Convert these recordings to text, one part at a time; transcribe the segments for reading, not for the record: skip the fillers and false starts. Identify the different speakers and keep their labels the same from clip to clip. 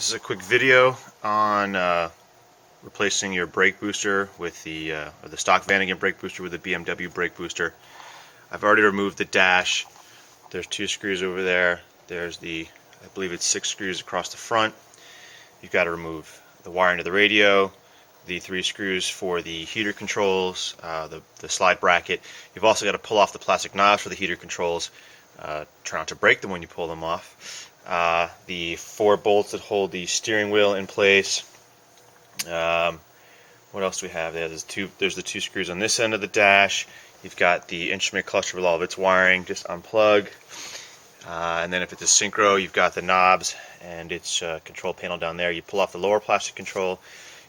Speaker 1: This is a quick video on replacing your brake booster with the stock Vanagon brake booster with the BMW brake booster. I've already removed the dash. There's 2 screws over there. There's I believe it's 6 screws across the front. You've got to remove the wiring to the radio, the 3 screws for the heater controls, the slide bracket. You've also got to pull off the plastic knobs for the heater controls. Try not to break them when you pull them off. The 4 bolts that hold the steering wheel in place. What else do we have there? There's the 2 screws on this end of the dash. You've got the instrument cluster with all of its wiring. Just unplug. And then if it's a synchro, you've got the knobs and its control panel down there. You pull off the lower plastic control.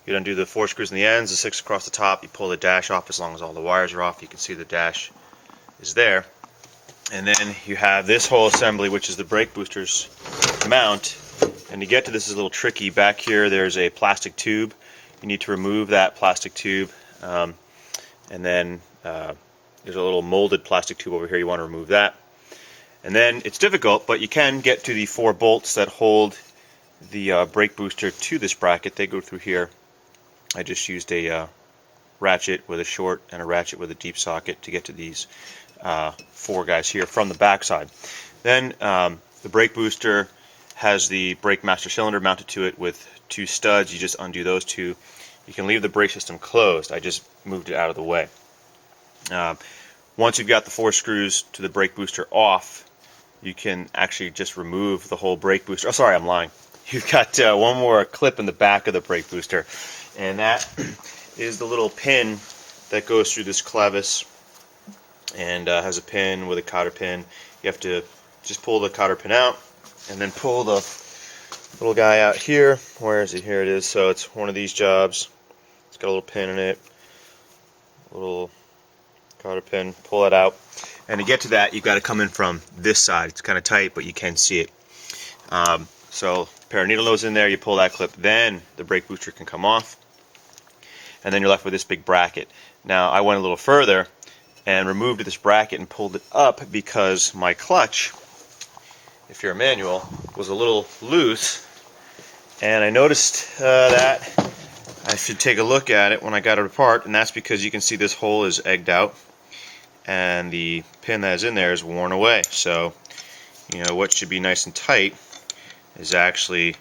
Speaker 1: You undo the 4 screws in the ends, the 6 across the top. You pull the dash off as long as all the wires are off. You can see the dash is there. And then you have this whole assembly, which is the brake booster's mount. And to get to this is a little tricky. Back here there's a plastic tube. You need to remove that plastic tube. And then there's a little molded plastic tube over here. You want to remove that. And then it's difficult, but you can get to the 4 bolts that hold the brake booster to this bracket. They go through here. I just used a ratchet with a short and a ratchet with a deep socket to get to these 4 guys here from the back side. Then the brake booster has the brake master cylinder mounted to it with 2 studs. You just undo those 2. You can leave the brake system closed. I just moved it out of the way. Once you've got the 4 screws to the brake booster off, you can actually just remove the whole brake booster. Oh, sorry, I'm lying. You've got one more clip in the back of the brake booster, and that is the little pin that goes through this clevis and has a pin with a cotter pin. You have to just pull the cotter pin out and then pull the little guy out here. Where is it? Here it is. So it's one of these jobs. It's got a little pin in it, a little cotter pin. Pull it out, and to get to that you've got to come in from this side. It's kind of tight, but you can see it. So a pair of needle nose in there, you pull that clip, then the brake booster can come off, and then you're left with this big bracket. Now I went a little further and removed this bracket and pulled it up because my clutch, if you're a manual, was a little loose, and I noticed that I should take a look at it when I got it apart, and that's because you can see this hole is egged out and the pin that is in there is worn away. So what should be nice and tight is actually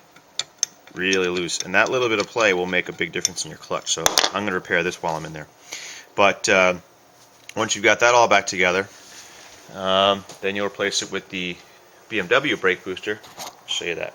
Speaker 1: really loose, and that little bit of play will make a big difference in your clutch. So I'm going to repair this while I'm in there. But once you've got that all back together, then you'll replace it with the BMW brake booster. I'll show you that.